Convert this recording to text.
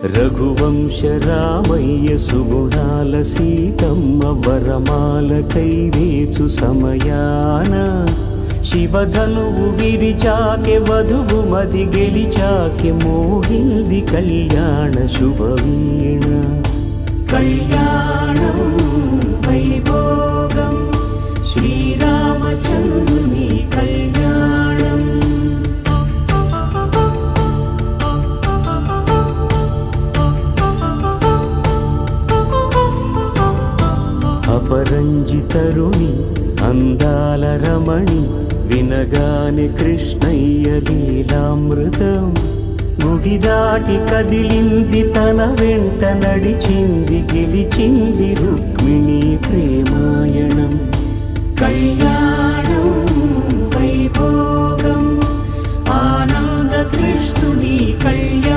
రఘువంశ రామయ్య సుగుణాల సీతమ్మ వరమాల కైవేచు సమయాన శివధనువు విరిచాకె వధువు మది గెలిచాకె మోగింది కళ్యాణ శుభవీణ. కళ్యాణం వైభోగం శ్రీరామచంద్రుని కళ్యాణం. అపరంజితరుణి అందాల రమణి వినగానే కృష్ణయ్య లీలామృతం. గుడి దాటి కదిలింది తన వెంట నడిచింది గెలిచింది రుక్మిణి ప్రేమాయణం. కళ్యాణం వైభోగం ఆనంద కృష్ణుని కళ్యాణం.